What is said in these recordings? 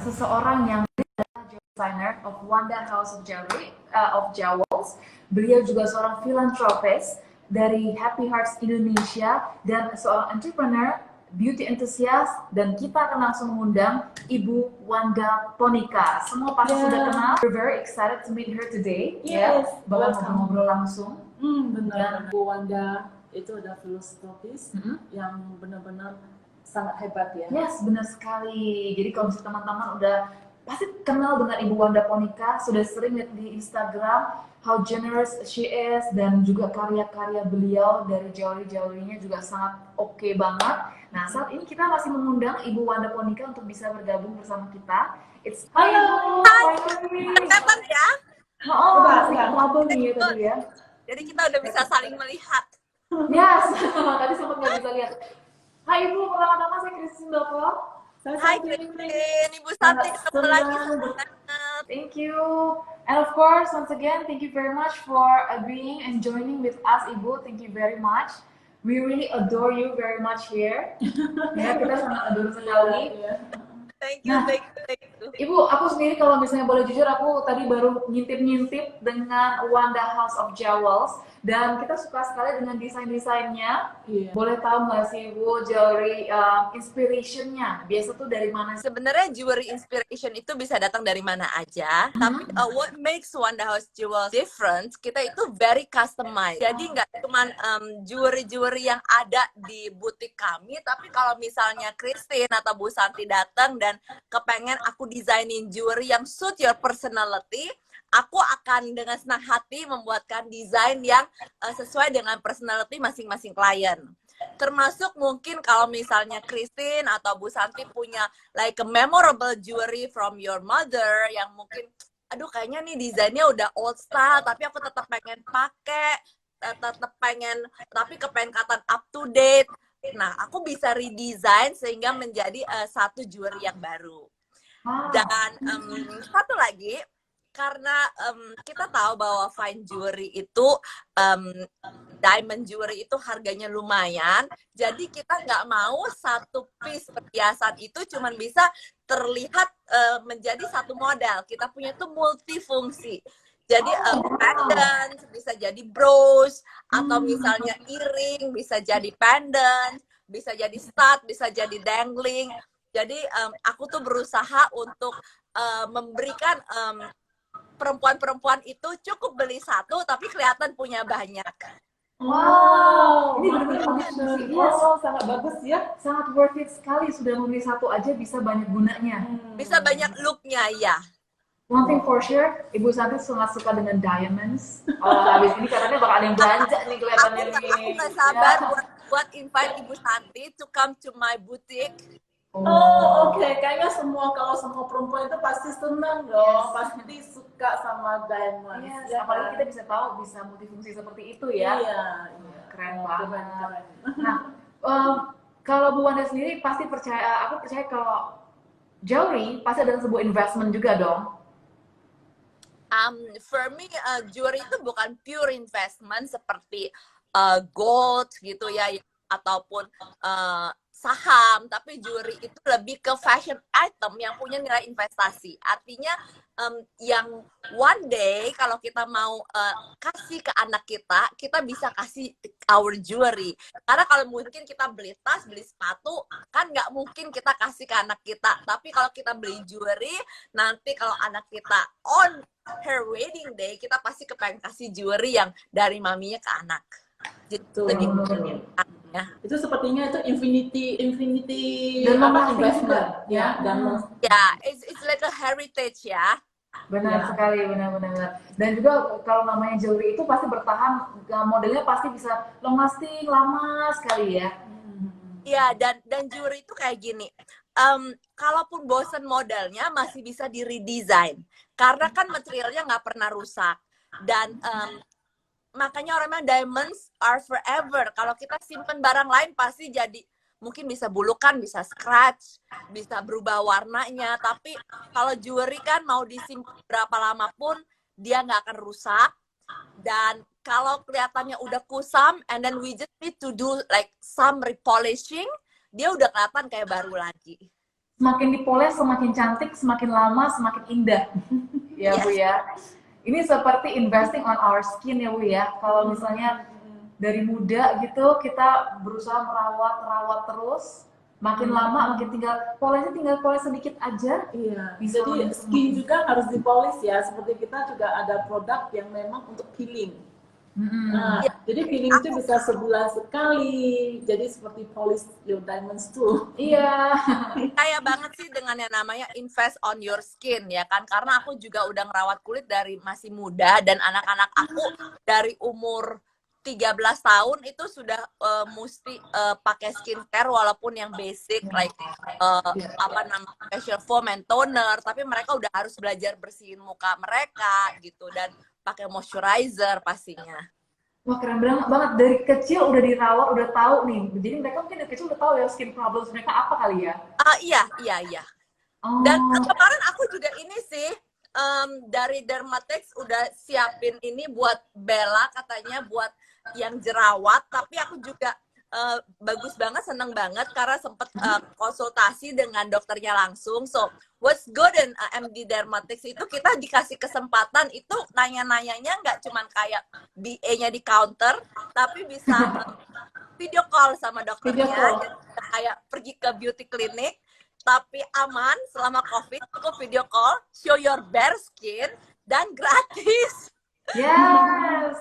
seseorang yang designer of Wanda House of Jewelry, of Jewels. Beliau juga seorang filantropis dari Happy Hearts Indonesia dan seorang entrepreneur, beauty enthusiast, dan kita akan langsung mengundang Ibu Wanda Ponika. Semua pasti sudah kenal. We're very excited to meet her today. Yes, bakal ngobrol-ngobrol langsung. Benar. Bu Wanda itu adalah filantropis yang benar-benar sangat hebat ya. Yes, benar sekali. Jadi kalau misalnya teman-teman udah pasti kenal dengan Ibu Wanda Ponika, sudah sering lihat di Instagram how generous she is, dan juga karya-karya beliau dari jewelry-jewelrynya juga sangat oke banget. Nah, saat ini kita masih mengundang Ibu Wanda Ponika untuk bisa bergabung bersama kita. It's Halo. Kelihatan ya? Oh, masih trouble nih tadi ya. Jadi kita udah bisa saling melihat. Yes, tadi sempat nggak bisa lihat. Hai Ibu, pertama-tama saya Christine Doko. Hai Christine, Ibu Santi ketemu lagi. Thank you. And of course, once again, thank you very much for agreeing and joining with us, Ibu. Thank you very much. We really adore you very much here. Ya, kita sangat adore sekali. Thank you, thank you. Ibu, aku sendiri kalau misalnya boleh jujur, aku tadi baru ngintip-ngintip dengan Wanda House of Jewels, dan kita suka sekali dengan desain-desainnya. Boleh tahu nggak sih Ibu, jewelry inspiration-nya biasa tuh dari mana? Sebenarnya jewelry inspiration itu bisa datang dari mana aja, tapi what makes Wanda House Jewels different, kita itu very customized. Jadi nggak cuman jewelry-jewelry yang ada di butik kami, tapi kalau misalnya Christine atau Bu Santi datang dan kepengen aku desainin jewelry yang suit your personality, aku akan dengan senang hati membuatkan desain yang sesuai dengan personality masing-masing klien. Termasuk mungkin kalau misalnya Christine atau Bu Santi punya like a memorable jewelry from your mother yang mungkin, aduh kayaknya nih desainnya udah old style, tapi aku tetap pengen pakai, tapi kepengen kelihatan up to date. Nah, aku bisa redesign sehingga menjadi satu jewelry yang baru. Dan satu lagi, karena kita tahu bahwa fine jewelry itu, diamond jewelry itu harganya lumayan, jadi kita nggak mau satu piece perhiasan itu cuma bisa terlihat menjadi satu model. Kita punya tuh multifungsi. Jadi pendant, bisa jadi brooch, atau misalnya earring, bisa jadi pendant, bisa jadi stud, bisa jadi dangling. Jadi aku tuh berusaha untuk memberikan perempuan-perempuan itu cukup beli satu, tapi kelihatan punya banyak. Wow, ini benar-benar bagus. Oh, sangat bagus ya. Sangat worth it sekali, sudah membeli satu aja bisa banyak gunanya. Bisa banyak looknya ya. One thing for sure, Ibu Santi sangat suka dengan diamonds. Habis ini katanya bakal ada yang belanja nih kelihatannya nih. Aku nggak sabar buat invite Ibu Santi to come to my boutique. Oh, oke. Kayaknya kalau semua perempuan itu pasti senang dong. Pasti suka sama diamond. Apalagi kita bisa tahu bisa multifungsi seperti itu ya. Iya. Keren banget. Nah, kalau Bu Wanda sendiri pasti percaya, aku percaya kalau jewelry pasti ada sebuah investment juga dong. For me, jewelry itu bukan pure investment seperti gold gitu ya, ataupun saham, tapi jewelry itu lebih ke fashion item yang punya nilai investasi. Artinya yang one day kalau kita mau kasih ke anak kita, kita bisa kasih our jewelry. Karena kalau mungkin kita beli tas, beli sepatu, kan nggak mungkin kita kasih ke anak kita. Tapi kalau kita beli jewelry, nanti kalau anak kita on her wedding day, kita pasti kepengen kasih jewelry yang dari maminya ke anak. Gitu. Ya. Itu sepertinya itu infinity dan investment ya, dan it's like a heritage ya. Benar sekali, benar-benar. Dan juga kalau namanya jewelry itu pasti bertahan, modelnya pasti bisa long lasting lama sekali ya. Iya, dan jewelry itu kayak gini. Kalaupun bosen modelnya masih bisa di redesign karena kan materialnya nggak pernah rusak. Dan makanya orang bilang diamonds are forever. Kalau kita simpen barang lain pasti jadi mungkin bisa bulukan, bisa scratch, bisa berubah warnanya. Tapi kalau jewelry kan mau disimpan berapa lama pun dia nggak akan rusak. Dan kalau kelihatannya udah kusam, and then we just need to do like some repolishing, dia udah kelihatan kayak baru lagi. semakin dipoles, semakin cantik, semakin lama, semakin indah. Ya Bu ya. Ini seperti investing on our skin ya Bu ya. Kalau misalnya dari muda gitu kita berusaha merawat terus, makin lama makin tinggal poles sedikit aja. Iya, Bisa jadi langsung. skin juga harus dipolis ya. Seperti kita juga ada produk yang memang untuk peeling. Nah, jadi peeling itu bisa sebulan sekali. Jadi seperti polish your diamonds too. Iya. Kaya banget sih dengan yang namanya invest on your skin ya kan, karena aku juga udah ngerawat kulit dari masih muda, dan anak-anak aku dari umur 13 tahun itu sudah mesti pakai skincare walaupun yang basic like apa namanya facial foam and toner, tapi mereka udah harus belajar bersihin muka mereka gitu dan pakai moisturizer pastinya. Wah keren banget, dari kecil udah dirawat, udah tahu nih. Jadi mereka mungkin dari kecil udah tahu ya skin problems mereka apa kali ya? Iya. Oh. Dan kemarin aku juga ini sih dari Dermatex udah siapin ini buat Bella, katanya buat yang jerawat, tapi aku juga bagus banget, seneng banget karena sempet konsultasi dengan dokternya langsung. So what's good in MD Dermatex itu kita dikasih kesempatan itu nanya-nanyanya nggak cuman kayak BA-nya di counter, tapi bisa video call sama dokternya. Jadi kayak pergi ke beauty clinic tapi aman selama COVID, cukup video call, show your bare skin dan gratis. Yes.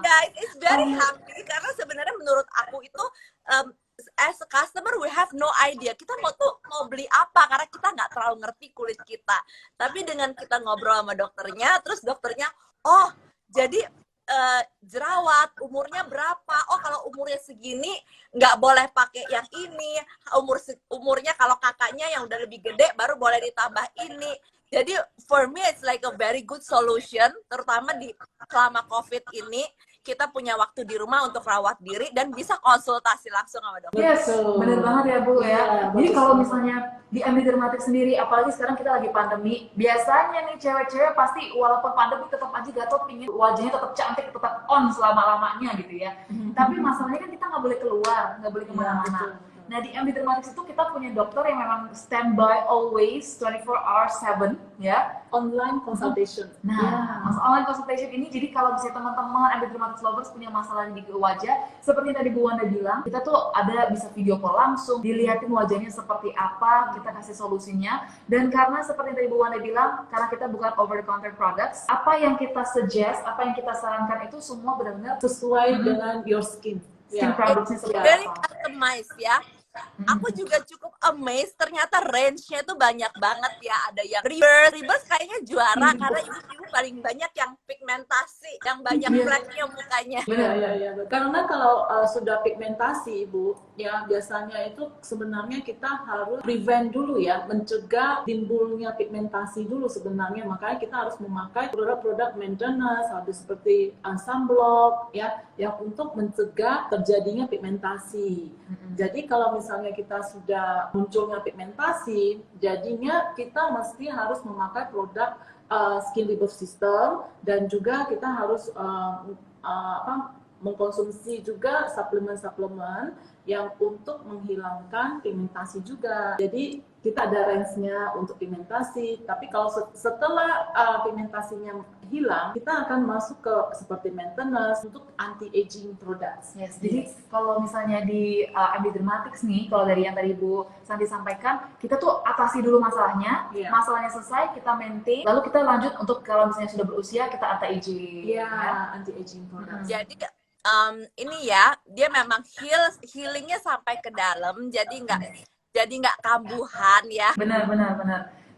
Guys, it's very happy karena sebenarnya menurut aku itu as a customer we have no idea kita mau beli apa karena kita nggak terlalu ngerti kulit kita. Tapi dengan kita ngobrol sama dokternya, terus dokternya, oh jadi jerawat umurnya berapa? Oh kalau umurnya segini nggak boleh pakai yang ini. Umurnya kalau kakaknya yang udah lebih gede baru boleh ditambah ini. Jadi for me it's like a very good solution, terutama di selama COVID ini kita punya waktu di rumah untuk rawat diri dan bisa konsultasi langsung sama dokter. Yes, bener banget ya Bu ya. Jadi kalau misalnya di MD Dermatex sendiri, apalagi sekarang kita lagi pandemi, biasanya nih cewek-cewek pasti walaupun pandemi tetap aja gatot pingin wajahnya tetap cantik, tetap on selama-lamanya gitu ya. Tapi masalahnya kan kita nggak boleh keluar, nggak boleh kemana-mana. Nah di MD Dermatex itu kita punya dokter yang memang standby always 24 hours 7 ya. Online consultation. Nah, online consultation ini jadi kalau misalnya teman-teman MD Dermatex lovers punya masalah di wajah, seperti yang tadi Bu Wanda bilang, kita tuh ada bisa video call langsung, dilihatin wajahnya seperti apa, kita kasih solusinya. Dan karena seperti yang tadi Bu Wanda bilang, karena kita bukan over the counter products, apa yang kita suggest, apa yang kita sarankan itu semua benar-benar sesuai dengan your skin. skin productnya seperti Very apa. customized ya. Aku juga cukup amazed, ternyata range-nya tuh banyak banget ya. Ada yang reverse kayaknya juara karena ibu-ibu paling banyak yang pigmentasi, yang banyak fleknya mukanya. Iya. Karena kalau sudah pigmentasi Ibu, ya biasanya itu sebenarnya kita harus prevent dulu ya, mencegah timbulnya pigmentasi dulu sebenarnya. Makanya kita harus memakai produk-produk maintenance, habis seperti sunblock ya, yang untuk mencegah terjadinya pigmentasi. Jadi kalau misalnya kita sudah munculnya pigmentasi, jadinya kita mesti harus memakai produk skin rebirth system, dan juga kita harus mengkonsumsi juga suplemen-suplemen yang untuk menghilangkan pigmentasi juga. Jadi kita ada range-nya untuk pigmentasi, tapi kalau setelah pigmentasinya hilang, kita akan masuk ke seperti maintenance untuk anti-aging products. Yes, jadi kalau misalnya di MD Dermatex nih, kalau dari yang tadi Bu Santi sampaikan, kita tuh atasi dulu masalahnya, masalahnya selesai, kita maintain, lalu kita lanjut untuk kalau misalnya sudah berusia, kita anti-aging. Iya, anti-aging products. Jadi ini ya, dia memang healingnya sampai ke dalam, jadi nggak kambuhan ya. Benar.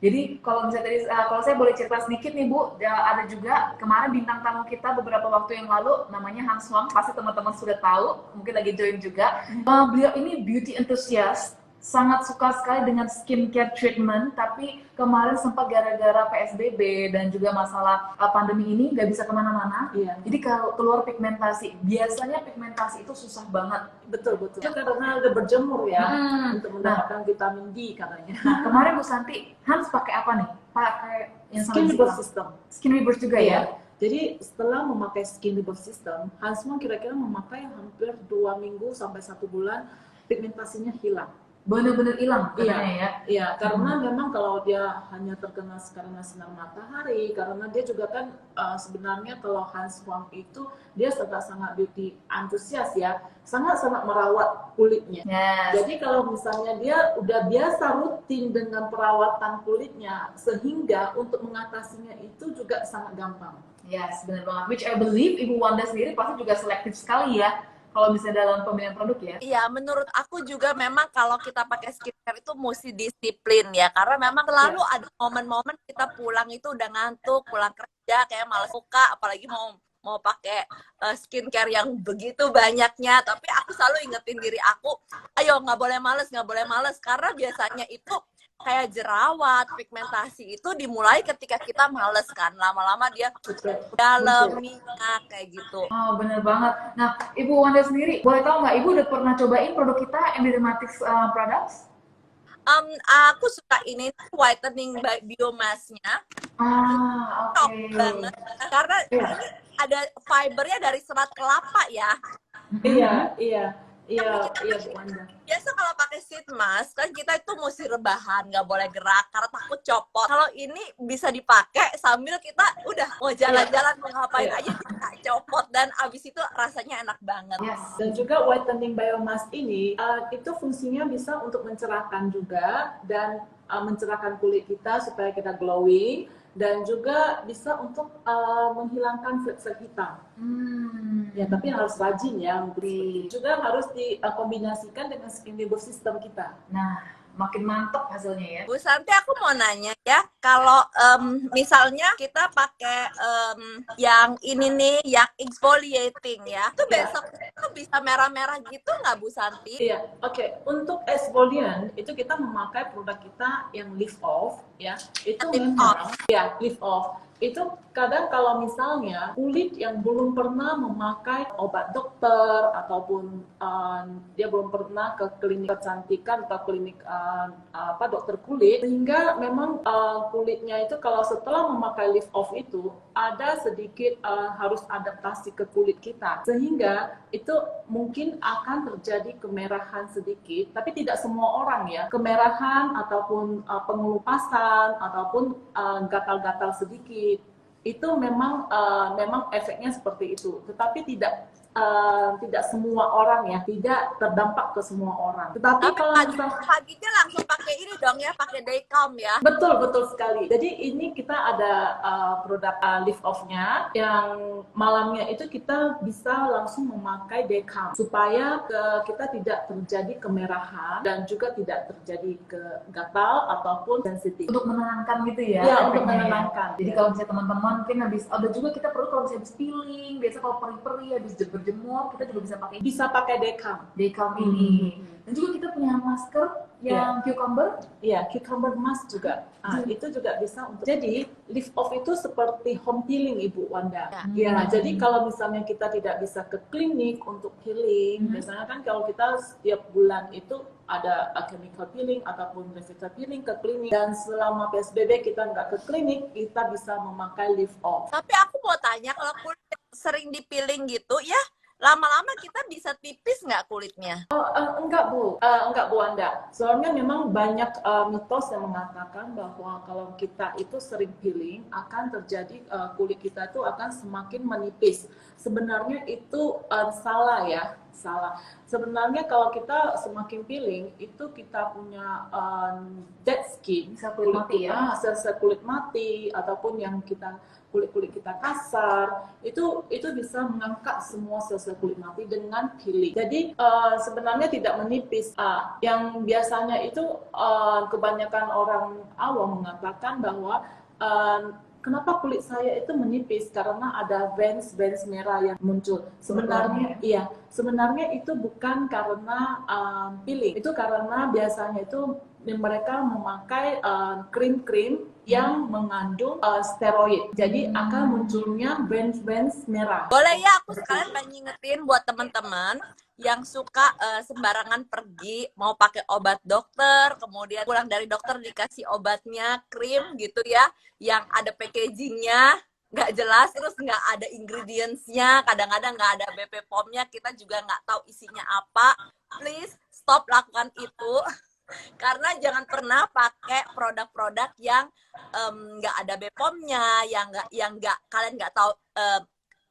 Jadi kalau misalnya tadi, kalau saya boleh cerita sedikit nih Bu, ada juga kemarin bintang tamu kita beberapa waktu yang lalu, namanya Hans Wang, pasti teman-teman sudah tahu, mungkin lagi join juga. Beliau ini beauty enthusiast, sangat suka sekali dengan skincare treatment, tapi kemarin sempat gara-gara PSBB dan juga masalah pandemi ini nggak bisa kemana-mana. Jadi kalau keluar pigmentasi, biasanya pigmentasi itu susah banget. Betul. Karena udah berjemur ya, untuk mendapatkan vitamin D katanya. Nah, kemarin Bu Santi, Hans pakai apa nih? Pakai yang Skin rebirth system. Skin rebirth juga ya? Jadi setelah memakai skin rebirth system, Hans kira-kira memakai hampir 2 minggu sampai 1 bulan, pigmentasinya hilang. bener-bener hilang katanya ya. Iya, karena memang kalau dia hanya terkena karena sinar matahari, karena dia juga kan sebenarnya kalau Hans Huang itu dia sangat beauty antusias ya, sangat-sangat merawat kulitnya. Yes. Jadi kalau misalnya dia udah biasa rutin dengan perawatan kulitnya, sehingga untuk mengatasinya itu juga sangat gampang. Yes, benar banget. Which I believe Ibu Wanda sendiri pasti juga selektif sekali ya kalau misalnya dalam pemilihan produk ya. Iya, menurut aku juga memang kalau kita pakai skincare itu mesti disiplin ya, karena memang selalu ada momen-momen kita pulang itu udah ngantuk, pulang kerja kayak malas buka, apalagi mau pakai skincare yang begitu banyaknya. Tapi aku selalu ingetin diri aku, ayo nggak boleh males, karena biasanya itu kayak jerawat, pigmentasi itu dimulai ketika kita males kan, lama-lama dia dalam minyak kayak gitu. Oh, bener banget. Nah, Ibu Wanda sendiri, boleh tahu nggak, Ibu udah pernah cobain produk kita, Endermatics Products? Aku suka ini whitening by biomass-nya. Top Oke. banget. Karena ini ada fibernya dari serat kelapa ya. Iya, Bu Wanda. Biasa kalau pakai sheet mask kan kita itu mesti rebahan, nggak boleh gerak karena takut copot. Kalau ini bisa dipakai sambil kita udah mau jalan-jalan mau ngapain aja kita copot, dan abis itu rasanya enak banget. Yes. Dan juga whitening biomass ini itu fungsinya bisa untuk mencerahkan juga, dan mencerahkan kulit kita supaya kita glowing, dan juga bisa untuk menghilangkan flek-flek hitam. Ya, tapi harus rajin ya. Juga harus dikombinasikan dengan skin label system kita. Nah, makin mantap hasilnya ya. Bu Santi, aku mau nanya ya, kalau misalnya kita pakai yang ini nih, yang exfoliating ya, itu besok itu bisa merah-merah gitu nggak Bu Santi? Iya, oke. Untuk exfoliant itu kita memakai produk kita yang lift off ya. Itu memang ya lift off. Itu kadang kalau misalnya kulit yang belum pernah memakai obat dokter ataupun dia belum pernah ke klinik kecantikan atau klinik dokter kulit, sehingga memang kulitnya itu kalau setelah memakai lift off itu ada sedikit harus adaptasi ke kulit kita, sehingga itu mungkin akan terjadi kemerahan sedikit, tapi tidak semua orang ya, kemerahan ataupun pengelupasan ataupun gatal-gatal sedikit. Itu memang efeknya seperti itu, tetapi tidak semua orang ya, tidak terdampak ke semua orang. Tetapi kalau paginya langsung pakai ini dong ya, pakai day calm ya. Betul sekali. Jadi ini kita ada produk lift off-nya, yang malamnya itu kita bisa langsung memakai day calm supaya kita tidak terjadi kemerahan dan juga tidak terjadi ke gatal ataupun sensitif. Untuk menenangkan gitu ya. Iya, untuk menenangkan. Jadi kalau misalnya teman-teman mungkin habis, ada juga kita perlu kalau misalnya habis peeling, biasa kalau peri-peri habis berjemur, kita juga bisa pakai day calm. Day calm ini. Dan juga kita punya masker yang cucumber. Iya, cucumber mask juga. Itu juga bisa untuk. Jadi lift off itu seperti home healing, Ibu Wanda. Ya, jadi kalau misalnya kita tidak bisa ke klinik untuk healing, biasanya kan kalau kita setiap bulan itu ada chemical peeling ataupun reflector peeling ke klinik, dan selama PSBB kita nggak ke klinik, kita bisa memakai lift off. Tapi aku mau tanya, kalau kulit sering dipiling gitu ya, lama-lama kita bisa tipis nggak kulitnya? Enggak Bu Wanda. Soalnya memang banyak mitos yang mengatakan bahwa kalau kita itu sering peeling akan terjadi kulit kita itu akan semakin menipis. Sebenarnya itu salah ya, salah. Sebenarnya kalau kita semakin peeling itu kita punya dead skin, Kulit mati ya. sel-sel kulit mati ataupun yang kulit kita kasar, itu bisa mengangkat semua sel-sel kulit mati dengan peeling. Jadi sebenarnya tidak menipis. Yang biasanya itu kebanyakan orang awam mengatakan bahwa kenapa kulit saya itu menipis, karena ada veins merah yang muncul. Sebenarnya itu bukan karena peeling, itu karena biasanya itu mereka memakai krim-krim yang mengandung steroid, jadi akan munculnya veins merah. Boleh ya, aku sekalian pengen ngingetin buat teman-teman yang suka sembarangan pergi, mau pakai obat dokter, kemudian pulang dari dokter dikasih obatnya, krim gitu ya, yang ada packagingnya nggak jelas, terus nggak ada ingredients-nya, kadang-kadang nggak ada BP POM-nya, kita juga nggak tahu isinya apa. Please stop lakukan itu. Karena jangan pernah pakai produk-produk yang nggak ada BPOM-nya, yang nggak kalian nggak tahu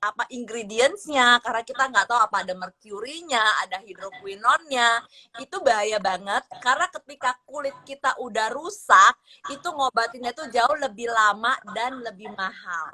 apa ingredients-nya, karena kita nggak tahu apa ada merkurinya, ada hidroquinonnya. Itu bahaya banget karena ketika kulit kita udah rusak, itu ngobatinnya tuh jauh lebih lama dan lebih mahal.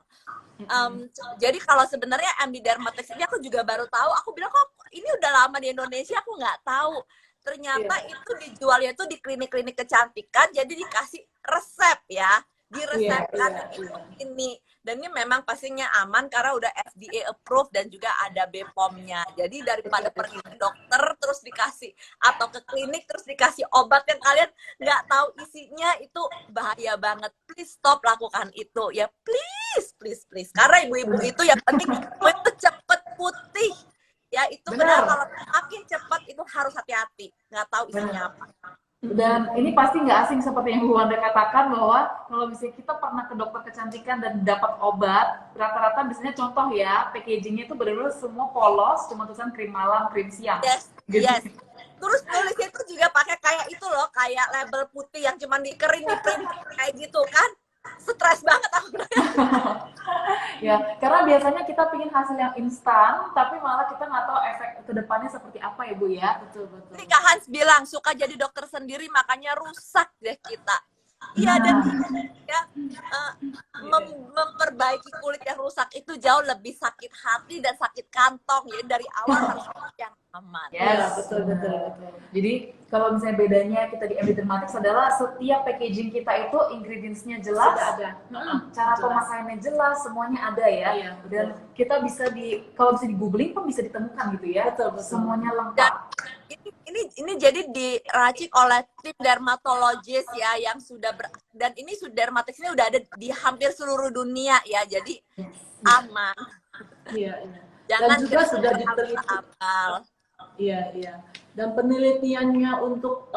Jadi kalau sebenarnya MD Dermatex ini aku juga baru tahu, aku bilang kok ini udah lama di Indonesia, aku nggak tahu. Ternyata itu dijualnya tuh di klinik-klinik kecantikan, jadi dikasih resep ya, diresepkan ini. Dan ini memang pastinya aman karena udah FDA approved dan juga ada BPOM-nya. Jadi daripada pergi ke dokter terus dikasih, atau ke klinik terus dikasih obat yang kalian nggak tahu isinya, itu bahaya banget. Please stop lakukan itu ya, please. Karena ibu-ibu itu yang penting itu cepet putih. Ya itu benar, kalau makin cepat itu harus hati-hati, nggak tahu isinya apa. Dan ini pasti nggak asing seperti yang Bu Wanda katakan, bahwa kalau misalnya kita pernah ke dokter kecantikan dan dapat obat, rata-rata biasanya contoh ya, packagingnya itu benar-benar semua polos, cuma tulisan krim malam, krim siang. Yes. Terus tulisnya itu juga pakai kayak itu loh, kayak label putih yang cuma dikerin di print kayak gitu kan. Stres banget aku. Ya, karena biasanya kita pingin hasil yang instan, tapi malah kita nggak tahu efek kedepannya seperti apa ya Bu ya. Betul. Jadi Kak Hans bilang suka jadi dokter sendiri makanya rusak deh kita. Iya, dan ya, memperbaiki kulit yang rusak itu jauh lebih sakit hati dan sakit kantong. Jadi dari awal harus yang aman. Yes, betul. Jadi kalau misalnya bedanya kita di MD Dermatex adalah setiap packaging kita itu ingredients-nya jelas, Sudah ada. Cara pemakaiannya jelas, semuanya ada ya. Iya, dan kita bisa kalau bisa di googling pun bisa ditemukan gitu ya. Betul. Semuanya lengkap. Dan ini jadi diracik oleh tim dermatologis ya yang sudah dan ini Dermatex ini udah ada di hampir seluruh dunia ya, jadi aman. Iya. Jangan Dan juga sudah diteliti. Iya. Dan penelitiannya untuk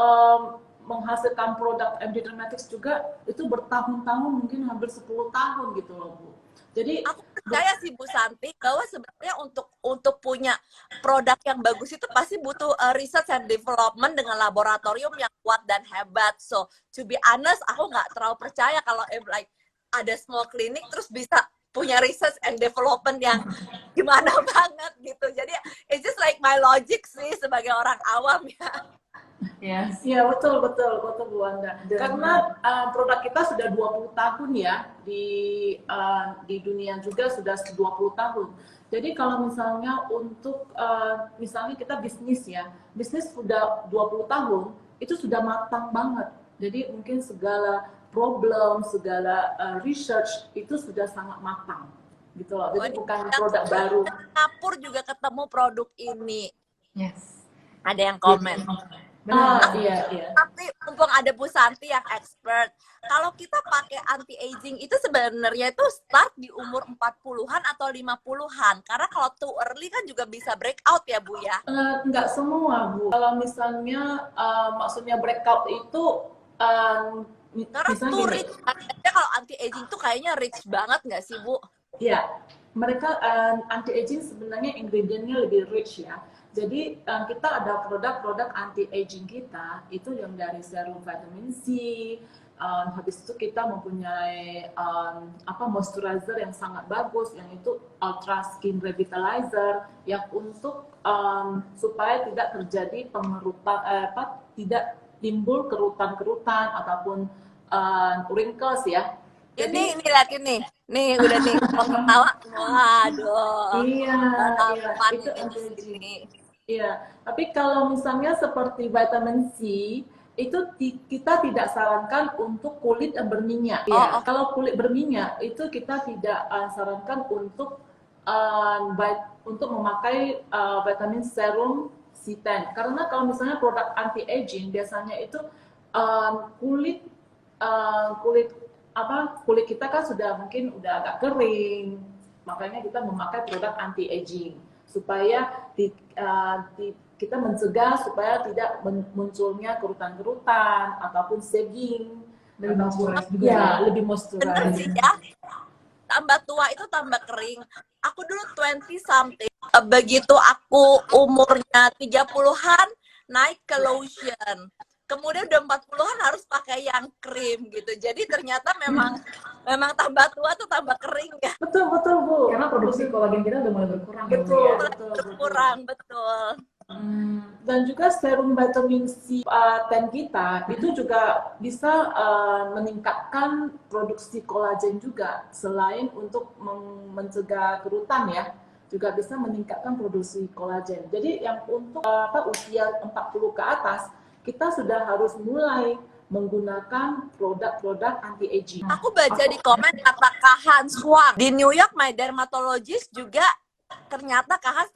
menghasilkan produk MD Dermatex juga itu bertahun-tahun, mungkin hampir 10 tahun gitu loh Bu. Jadi aku percaya sih Bu Santi bahwa sebenarnya untuk punya produk yang bagus itu pasti butuh research and development dengan laboratorium yang kuat dan hebat. So to be honest, aku nggak terlalu percaya kalau like ada small clinic terus bisa punya research and development yang gimana banget gitu. Jadi it's just like my logic sih sebagai orang awam ya. Yes. Iya betul Bu Wanda. Karena produk kita sudah 20 tahun ya di dunia juga sudah 20 tahun. Jadi kalau misalnya untuk misalnya kita bisnis sudah 20 tahun itu sudah matang banget. Jadi mungkin segala problem, segala research itu sudah sangat matang gitu loh. Jadi bukan produk baru. Singapura juga ketemu produk ini. Yes. Ada yang komen. Iya. Tapi mumpung ada Bu Santi yang expert, kalau kita pakai anti aging itu sebenarnya itu start di umur 40-an atau 50-an. Karena kalau too early kan juga bisa breakout ya Bu ya. Enggak semua Bu. Kalau misalnya maksudnya breakout itu karena tuh rich. Kalau anti aging tuh kayaknya rich banget nggak sih Bu? Iya. Mereka anti aging sebenarnya ingredientnya lebih rich ya. Jadi kita ada produk-produk anti-aging kita itu yang dari serum vitamin C, habis itu kita mempunyai moisturizer yang sangat bagus, yang itu ultra skin revitalizer yang untuk supaya tidak terjadi pengerutan, tidak timbul kerutan-kerutan ataupun wrinkles ya. Ini lihat ini. Nih udah nih ketawa. Waduh. Iya, itu anti-aging. Iya, tapi kalau misalnya seperti vitamin C itu kita tidak sarankan untuk kulit yang berminyak. Ya, kalau kulit berminyak itu kita tidak sarankan untuk memakai vitamin serum C10. Karena kalau misalnya produk anti aging biasanya itu kulit kita kan sudah mungkin udah agak kering, makanya kita memakai produk anti aging supaya kita mencegah supaya tidak munculnya kerutan-kerutan ataupun sagging, lebih moisturize. Bener sih ya, tambah tua itu tambah kering. Aku dulu 20 something, begitu aku umurnya 30-an naik ke lotion. kemudian udah 40-an harus pakai yang krim gitu. Jadi ternyata memang tambah tua tuh tambah kering ya. Betul betul Bu. Karena produksi kolagen kita udah mulai berkurang ya, Bu, Betul ya. betul. Berkurang, betul. Dan juga serum vitamin C 10 kita itu juga bisa meningkatkan produksi kolagen juga, selain untuk mencegah kerutan ya, juga bisa meningkatkan produksi kolagen. Jadi yang untuk usia 40 ke atas, kita sudah harus mulai menggunakan produk-produk anti-aging. Aku baca di komen kata Kak Hans Huang di New York, my dermatologist juga ternyata Kak Hans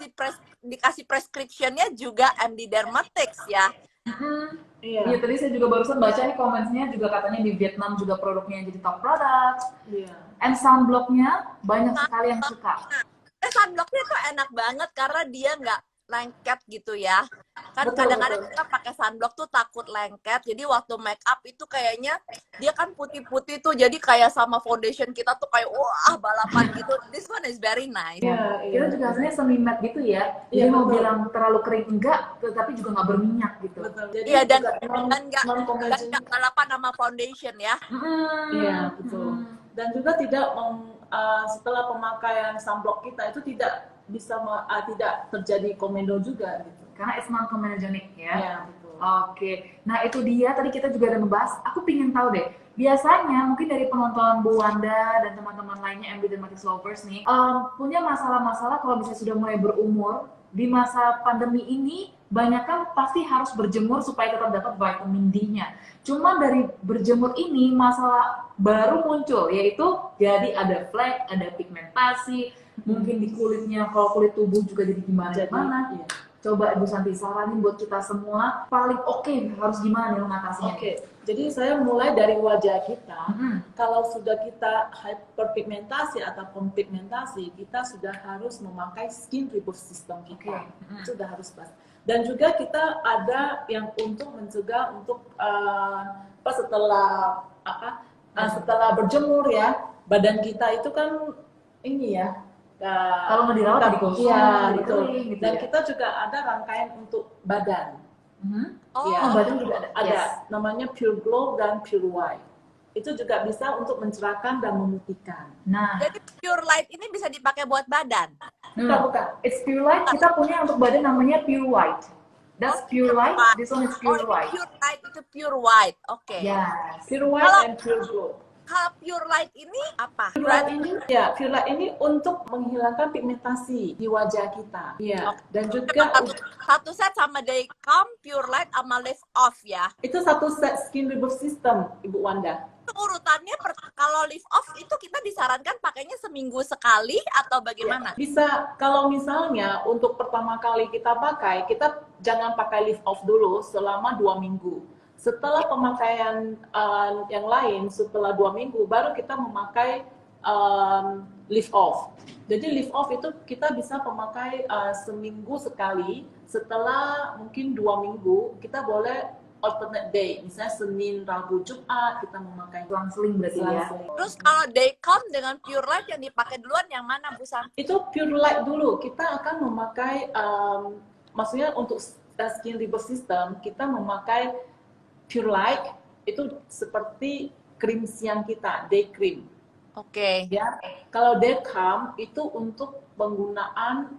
dikasih prescriptionnya juga MD Dermatix ya. Iya, tadi saya juga barusan baca nih komennya juga katanya di Vietnam juga produknya jadi top product. Iya. And sunblocknya banyak sekali yang suka. Sunblocknya tuh enak banget karena dia nggak lengket gitu ya. Kan Betul, kadang-kadang betul. kita pakai sunblock tuh takut lengket. Jadi waktu make up itu kayaknya dia kan putih-putih tuh. Jadi kayak sama foundation kita tuh kayak wah balapan gitu. This one is very nice. Ya, Iya, kita iya. juga hasilnya semi matte gitu ya. Jadi Iya, mau betul. bilang terlalu kering enggak, tetapi juga nggak berminyak gitu. Betul. Jadi Iya, dan juga non-comedogenic. nggak balapan sama foundation ya. Iya, betul. Dan juga setelah pemakaian sunblock kita itu tidak bisa tidak terjadi komedo juga gitu. Karena it's non-comedogenic ya. Iya, betul. Oke, nah itu dia tadi kita juga ada membahas. Aku pingin tahu deh, biasanya mungkin dari penonton Bu Wanda dan teman-teman lainnya MD Dermatix Lovers nih punya masalah-masalah kalau misalnya sudah mulai berumur di masa pandemi ini, banyak kan pasti harus berjemur supaya tetap dapat vitamin D-nya. Cuma dari berjemur ini masalah baru muncul, yaitu jadi ada flek, ada pigmentasi, mungkin di kulitnya, kalau kulit tubuh juga jadi gimana-gimana. Iya. Coba Ibu Santi saranin buat kita semua paling oke harus gimana nih mengatasinya? Oke, jadi saya mulai dari wajah kita. Kalau sudah kita hyperpigmentasi ataupun pigmentasi, kita sudah harus memakai skin rebirth system kita. Itu sudah harus pas. Dan juga kita ada yang untuk mencegah untuk setelah berjemur ya, badan kita itu kan ini ya. Kalau nggak dirawat jadi gosong, iya, jadi betul. kering gitu Dan ya. kita juga ada rangkaian untuk badan. Oh, Iya. badan juga ada. Ada, Yes. namanya Pure Glow dan Pure White. Itu juga bisa untuk mencerahkan dan memutihkan. Nah, jadi Pure Light ini bisa dipakai buat badan. Bukan. It's Pure Light. Kita punya untuk badan namanya Pure White. That's Pure Light. This one is Pure ini White. Pure Light itu Pure White. Oke. Yes. Pure White Kalau- and Pure Glow. Kalau Pure Light ini apa? Pure Light ini, Pure Light ini untuk menghilangkan pigmentasi di wajah kita. Iya. Dan juga Satu set sama Day Calm, Pure Light sama Lift Off ya. itu satu set skin rebirth system, Ibu Wanda. Itu urutannya kalau Lift Off itu kita disarankan pakainya seminggu sekali atau bagaimana? Bisa, kalau misalnya untuk pertama kali kita pakai, kita jangan pakai lift off dulu selama 2 minggu. Setelah pemakaian yang lain, setelah 2 minggu, baru kita memakai lift off. Jadi lift off itu kita bisa memakai seminggu sekali. Setelah mungkin 2 minggu, kita boleh alternate day. Misalnya Senin, Rabu, Jumat, kita memakai Selang-seling berarti ya. selang-seling. Terus kalau Day Calm dengan Pure Light yang dipakai duluan yang mana Bu Santi? Itu Pure Light dulu. Kita akan memakai, maksudnya untuk skin rebirth system, kita memakai Pure Light itu seperti krim siang kita, day cream. Oke. Ya, kalau day calm itu untuk penggunaan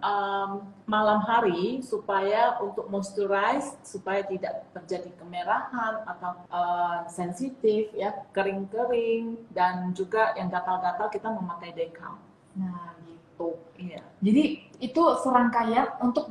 malam hari supaya untuk moisturize supaya tidak terjadi kemerahan atau sensitif ya, kering-kering dan juga yang gatal-gatal kita memakai day calm. Nah, gitu. Iya. Jadi itu serangkaian untuk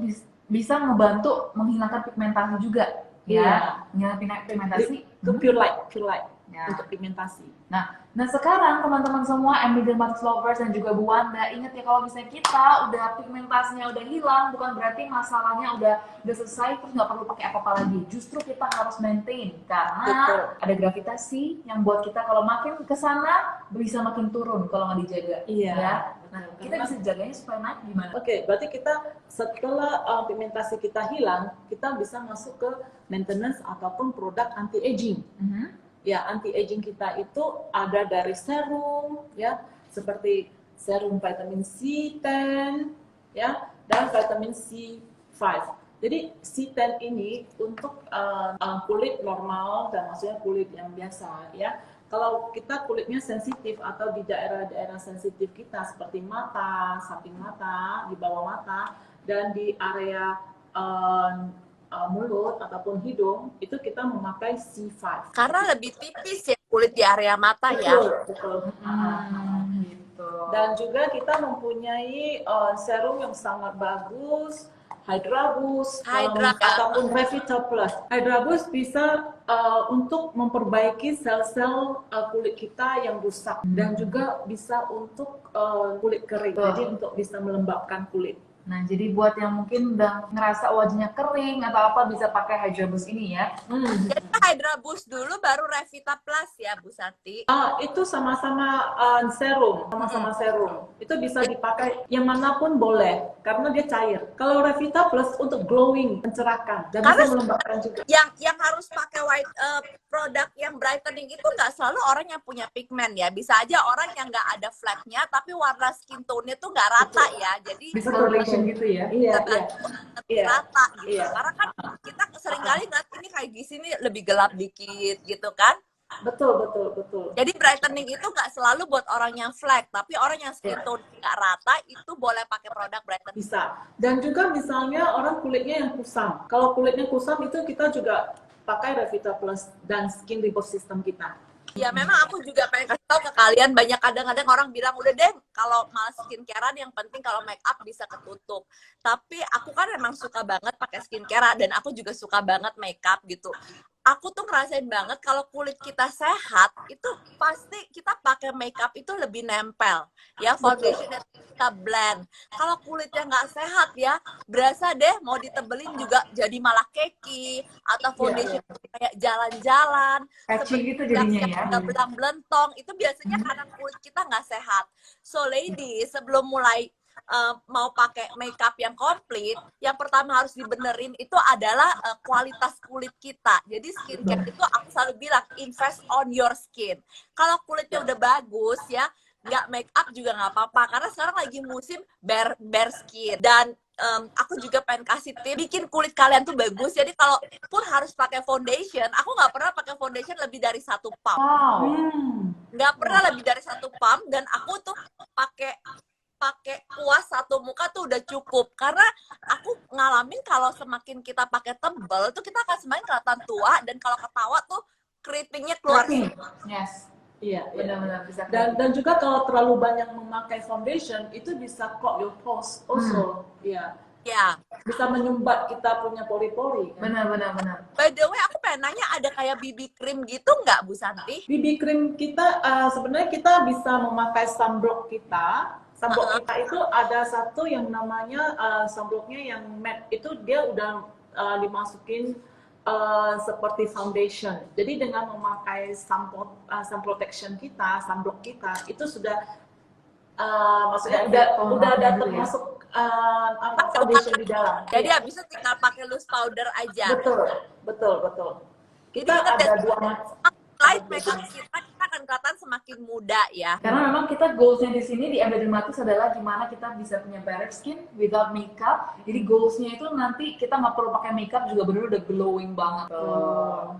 bisa ngebantu menghilangkan pigmentasi juga. Iya. Ya, menghilangkan pigmentasi. Itu Pure Light Ya. untuk pigmentasi. Nah sekarang teman-teman semua MD Dermatix Lovers dan juga Bu Wanda, ingat ya kalau misalnya kita udah pigmentasinya udah hilang, bukan berarti masalahnya udah selesai terus nggak perlu pakai apa-apa lagi. Justru kita harus maintain karena Betul. ada gravitasi yang buat kita kalau makin ke sana bisa makin turun kalau nggak dijaga. Iya. Ya. Nah, Betul. kita bisa jaganya supaya naik gimana? Oke, berarti kita setelah pigmentasi kita hilang, kita bisa masuk ke maintenance ataupun produk anti-aging. Ya, anti-aging kita itu ada dari serum, ya, seperti serum vitamin C10, ya, dan vitamin C5. Jadi C10 ini untuk kulit normal dan maksudnya kulit yang biasa ya. Kalau kita kulitnya sensitif atau di daerah-daerah sensitif kita seperti mata, samping mata, di bawah mata, dan di area mulut ataupun hidung, itu kita memakai C5. Karena lebih tipis ya kulit di area mata ya. Betul, betul. Gitu. Dan juga kita mempunyai serum yang sangat bagus, Hydra Boost ataupun Revita Plus. Hydra Boost bisa untuk memperbaiki sel-sel kulit kita yang rusak dan juga bisa untuk kulit kering. Jadi untuk bisa melembabkan kulit. Nah, jadi buat yang mungkin udah ngerasa wajahnya kering atau apa bisa pakai Hydra Boost ini ya. Jadi Hydra Boost dulu baru Revita Plus ya Bu Santi. Itu sama-sama serum, sama-sama serum. Itu bisa dipakai yang manapun boleh karena dia cair. Kalau Revita Plus untuk glowing, mencerahkan dan bisa melembabkan juga. Yang harus pakai white produk yang brightening itu nggak selalu orang yang punya pigmen ya. Bisa aja orang yang nggak ada fleknya tapi warna skin tone-nya tuh nggak rata ya. Jadi Discoloration gitu ya. Iya. rata gitu. Iya. Karena kan kita seringkali ngeliat ini kayak di sini lebih gelap dikit gitu kan. Betul. Jadi brightening itu nggak selalu buat orang yang flek, tapi orang yang skin tone nggak rata itu boleh pakai produk brightening. Bisa. Dan juga misalnya orang kulitnya yang kusam. Kalau kulitnya kusam itu kita juga pakai Revita Plus dan Skin Reboot System kita. Ya memang aku juga pengen kasih tahu ke kalian, banyak kadang-kadang orang bilang udah deh kalau malas skincarean yang penting kalau make up bisa ketutup. Tapi aku kan memang suka banget pakai skincare dan aku juga suka banget make up gitu. Aku tuh ngerasain banget kalau kulit kita sehat itu pasti kita pakai makeup itu lebih nempel ya, foundation dan kita blend. Kalau kulitnya nggak sehat ya berasa deh mau ditebelin juga jadi malah keki atau foundation kayak jalan-jalan Patchy gitu jadinya ya. belang-belentong itu biasanya karena kulit kita nggak sehat. So ladies sebelum mulai mau pakai makeup yang komplit, yang pertama harus dibenerin itu adalah kualitas kulit kita. Jadi skincare itu aku selalu bilang invest on your skin. Kalau kulitnya udah bagus ya, nggak make up juga nggak apa-apa. Karena sekarang lagi musim bare skin. Dan aku juga pengen kasih tips bikin kulit kalian tuh bagus. Jadi kalau pun harus pakai foundation, aku nggak pernah pakai foundation lebih dari 1 pump. Wow. Nggak pernah lebih dari 1 pump. Dan aku tuh pakai kuas satu muka tuh udah cukup, karena aku ngalamin kalau semakin kita pakai tebal tuh kita akan semakin kelihatan tua, dan kalau ketawa tuh keritingnya keluar. Yes. Iya. Benar-benar bisa. Dan juga kalau terlalu banyak memakai foundation itu bisa clog your pores also. Iya. Ya. Bisa menyumbat kita punya pori-pori. Kan? Benar. By the way, aku pengen nanya, ada kayak BB cream gitu nggak, Bu Santi? BB cream kita sebenarnya kita bisa memakai sunblock kita. Sunblock kita itu ada satu yang namanya sunblocknya yang matte, itu dia udah dimasukin seperti foundation. Jadi dengan memakai sun protection kita, sunblock kita, itu sudah maksudnya udah ada termasuk foundation di dalam. Jadi habis itu tinggal pakai loose powder aja. Betul. Kita Jadi ada dua macam. Light makeup kita akan kelihatan semakin muda ya. Karena memang kita goalsnya di sini di MD Dermatis adalah gimana kita bisa punya bare skin without makeup. Jadi goalsnya itu nanti kita nggak perlu pakai makeup juga bener udah glowing banget.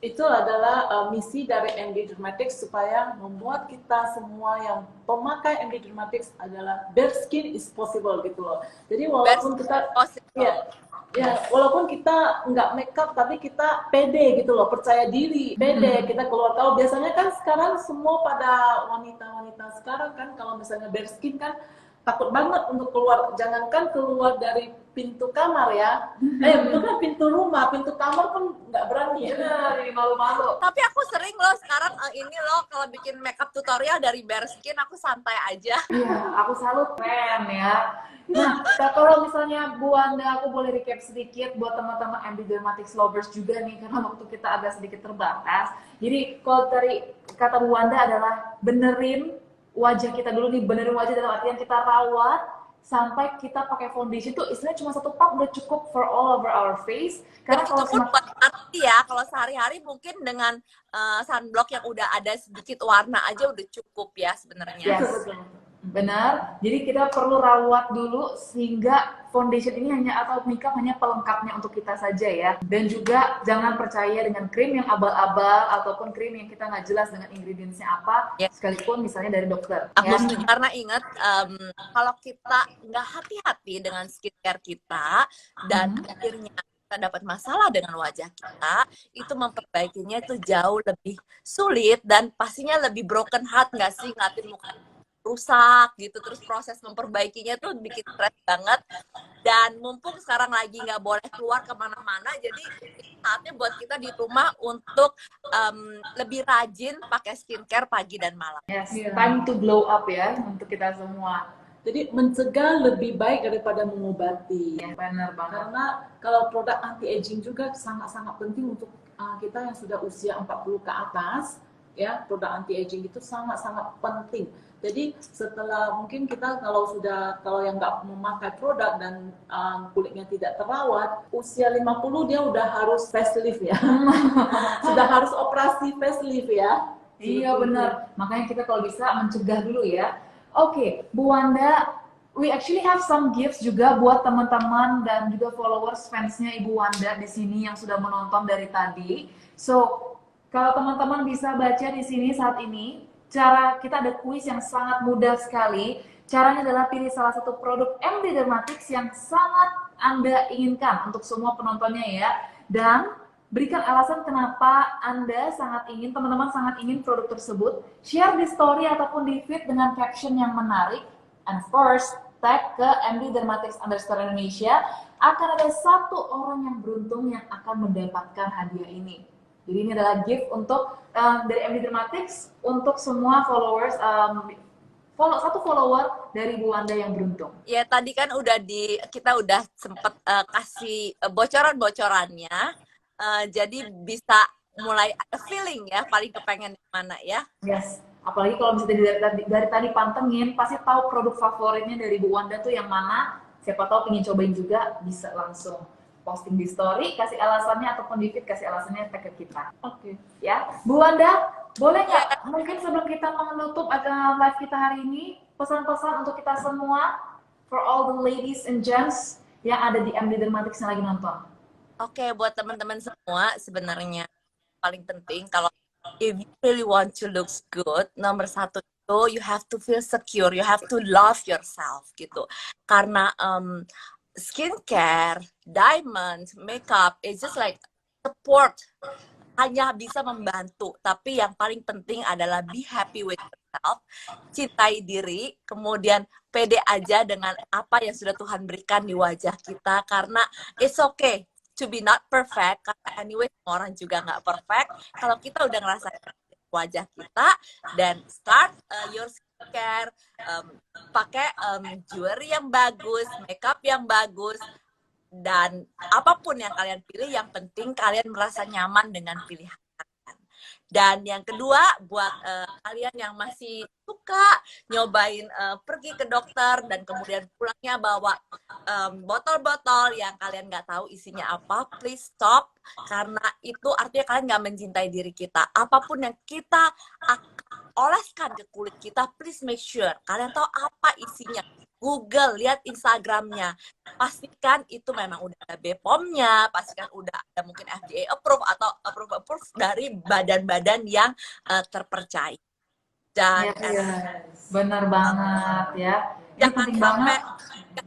Itu adalah misi dari MD Dermatics supaya membuat kita semua yang pemakai MD Dermatics adalah bare skin is possible gitu loh. Jadi walaupun kita walaupun kita nggak makeup tapi kita pede gitu loh, percaya diri, pede kita keluar. Kalau biasanya kan sekarang semua pada wanita-wanita sekarang kan kalau misalnya bare skin kan takut banget untuk keluar, jangankan keluar dari pintu kamar ya, bukan pintu rumah, pintu kamar pun nggak berani ya. Jadi malu-malu. Tapi aku sering loh sekarang ini loh kalau bikin makeup tutorial dari bare skin aku santai aja. Iya, aku salut, keren ya. Nah, kalau misalnya Bu Wanda, aku boleh recap sedikit buat teman-teman MD Dermatics lovers juga nih, karena waktu kita agak sedikit terbatas. Jadi kalau dari kata Bu Wanda adalah benerin wajah kita dulu nih, benerin wajah dalam artian kita rawat sampai kita pakai foundation tuh istilahnya cuma 1 pump udah cukup for all over our face. Karena dan kalau itu pun buat nanti ya, kalau sehari-hari mungkin dengan sunblock yang udah ada sedikit warna aja udah cukup ya sebenarnya. Yes. Benar. Jadi kita perlu rawat dulu sehingga foundation ini hanya atau makeup hanya pelengkapnya untuk kita saja ya. Dan juga jangan percaya dengan krim yang abal-abal ataupun krim yang kita nggak jelas dengan ingredientsnya apa, Ya. sekalipun misalnya dari dokter. Aku Ya. setuju karena ingat kalau kita nggak hati-hati dengan skincare kita dan akhirnya kita dapat masalah dengan wajah kita, itu memperbaikinya itu jauh lebih sulit dan pastinya lebih broken heart nggak sih, ngeliatin muka rusak gitu, terus proses memperbaikinya tuh bikin stres banget. Dan mumpung sekarang lagi nggak boleh keluar kemana-mana, jadi saatnya buat kita di rumah untuk lebih rajin pakai skincare pagi dan malam. Yes, Iya. time to glow up ya untuk kita semua. Jadi mencegah lebih baik daripada mengobati. Ya, benar banget. Karena kalau produk anti-aging juga sangat-sangat penting untuk kita yang sudah usia 40 ke atas, ya, produk anti-aging itu sangat-sangat penting. Jadi setelah mungkin kita kalau yang nggak memakai produk dan kulitnya tidak terawat, usia 50 dia udah harus facelift ya. Sudah harus operasi facelift ya. Iya benar. Makanya kita kalau bisa mencegah dulu ya. Oke, Bu Wanda, we actually have some gifts juga buat teman-teman dan juga followers fansnya Ibu Wanda di sini yang sudah menonton dari tadi. So, kalau teman-teman bisa baca di sini saat ini, cara kita ada kuis yang sangat mudah sekali. Caranya adalah pilih salah satu produk MD Dermatics yang sangat Anda inginkan untuk semua penontonnya ya. Dan berikan alasan kenapa Anda sangat ingin, teman-teman sangat ingin produk tersebut. Share di story ataupun di feed dengan caption yang menarik. And of course, tag ke MD Dermatics _Indonesia. Akan ada satu orang yang beruntung yang akan mendapatkan hadiah ini. Jadi ini adalah gift untuk dari MD Dermatics untuk semua followers, satu follower dari Bu Wanda yang beruntung. Ya tadi kan kita udah sempet kasih bocoran-bocorannya. Jadi bisa mulai ada feeling ya, paling kepengen yang mana ya. Yes, apalagi kalau misalnya dari tadi pantengin, pasti tahu produk favoritnya dari Bu Wanda tuh yang mana. Siapa tahu pengen cobain juga, bisa langsung posting di story, kasih alasannya, ataupun di feed kasih alasannya tag ke kita. Oke. Ya, Bu Wanda, boleh nggak mungkin sebelum kita menutup live kita hari ini, pesan-pesan untuk kita semua, for all the ladies and gents yang ada di MD Dermatics yang lagi nonton. Oke, buat teman-teman semua, sebenarnya paling penting kalau if you really want to look good, nomor satu itu you have to feel secure, you have to love yourself gitu. Karena skincare, diamond, makeup, it's just like support, hanya bisa membantu. Tapi yang paling penting adalah be happy with yourself, cintai diri, kemudian pede aja dengan apa yang sudah Tuhan berikan di wajah kita. Karena it's okay to be not perfect, karena anyway semua orang juga nggak perfect. Kalau kita udah ngerasa wajah kita, dan start your skincare, pakai jewelry yang bagus, makeup yang bagus, dan apapun yang kalian pilih, yang penting kalian merasa nyaman dengan pilihan kalian. Dan yang kedua, buat kalian yang masih suka nyobain pergi ke dokter dan kemudian pulangnya bawa botol-botol yang kalian nggak tahu isinya apa, please stop, karena itu artinya kalian nggak mencintai diri kita. Apapun yang kita oleskan ke kulit kita, please make sure kalian tahu apa isinya. Google, lihat Instagramnya, pastikan itu memang udah ada BPOM-nya, pastikan udah ada mungkin FDA approve atau approve dari badan-badan yang terpercaya. Dan Yes, benar banget ya. Ini jangan penting sampai banget.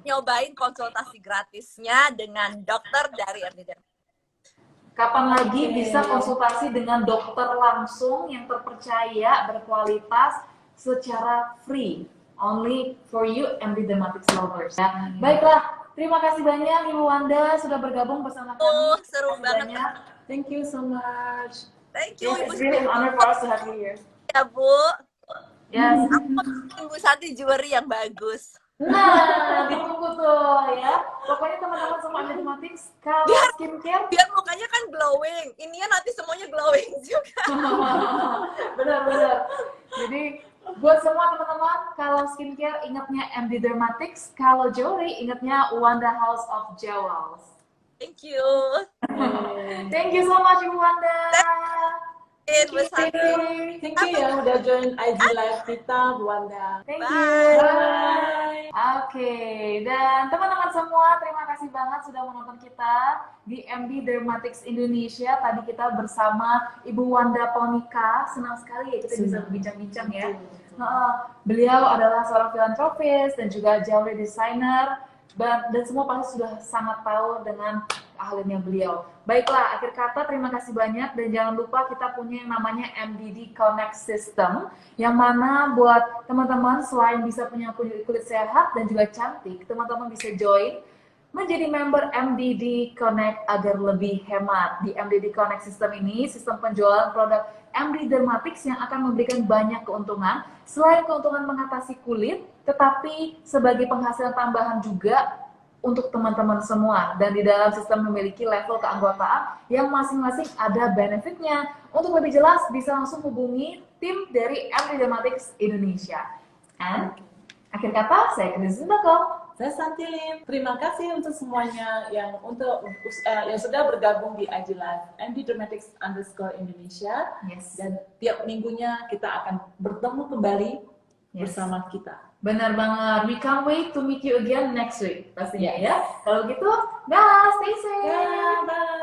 nyobain konsultasi gratisnya dengan dokter dari MD Dermatics. Kapan lagi bisa konsultasi dengan dokter langsung yang terpercaya, berkualitas, secara free. Only for you MD Dermatics lovers. Ya. Baiklah, terima kasih banyak Ibu Wanda sudah bergabung bersama kami. Seru banget. Thank you so much. Thank you, Yes, Ibu it's really an honor for us to have you here. ya, Bu. Yes. Ibu Santi jewelry yang bagus. Nah, ditunggu tuh ya. Pokoknya teman-teman semua MD Dermatics, kalau skincare Biar mukanya kan glowing. Ininya nanti semuanya glowing juga. benar-benar. Jadi buat semua teman-teman, kalau skincare ingatnya MD Dermatics, kalau jewelry ingatnya Wanda House of Jewels. Thank you. Thank you so much Ibu Wanda. Bu Santi. Thank you ya udah join IG Live kita, Bu Wanda. Thank Bye. you. Bye. Oke, dan teman-teman semua, terima kasih banget sudah menonton kita di MD Dermatics Indonesia. Tadi kita bersama Ibu Wanda Paunika. Senang sekali ya kita bisa berbincang-bincang ya. Beliau adalah seorang filantropis dan juga jewelry designer, dan semua pasti sudah sangat tahu dengan keahliannya beliau. Baiklah, akhir kata terima kasih banyak, dan jangan lupa kita punya yang namanya MDD Connect System, yang mana buat teman-teman selain bisa punya kulit sehat dan juga cantik, teman-teman bisa join menjadi member MDD Connect agar lebih hemat. Di MDD Connect System ini, sistem penjualan produk MD Dermatics yang akan memberikan banyak keuntungan. Selain keuntungan mengatasi kulit, tetapi sebagai penghasilan tambahan juga untuk teman-teman semua. Dan di dalam sistem memiliki level keanggotaan yang masing-masing ada benefitnya. Untuk lebih jelas, bisa langsung hubungi tim dari MD Dermatics Indonesia. And akhir kata, saya Christine Bakal. Saya Santi Lim. Terima kasih untuk semuanya yang sudah bergabung di IG Live MD Dermatics _Indonesia. Yes. Dan tiap minggunya kita akan bertemu kembali Yes. bersama kita. Benar banget. We can't wait to meet you again next week. Pastinya Yes. ya. Kalau gitu, dah, stay safe. Ya, bye.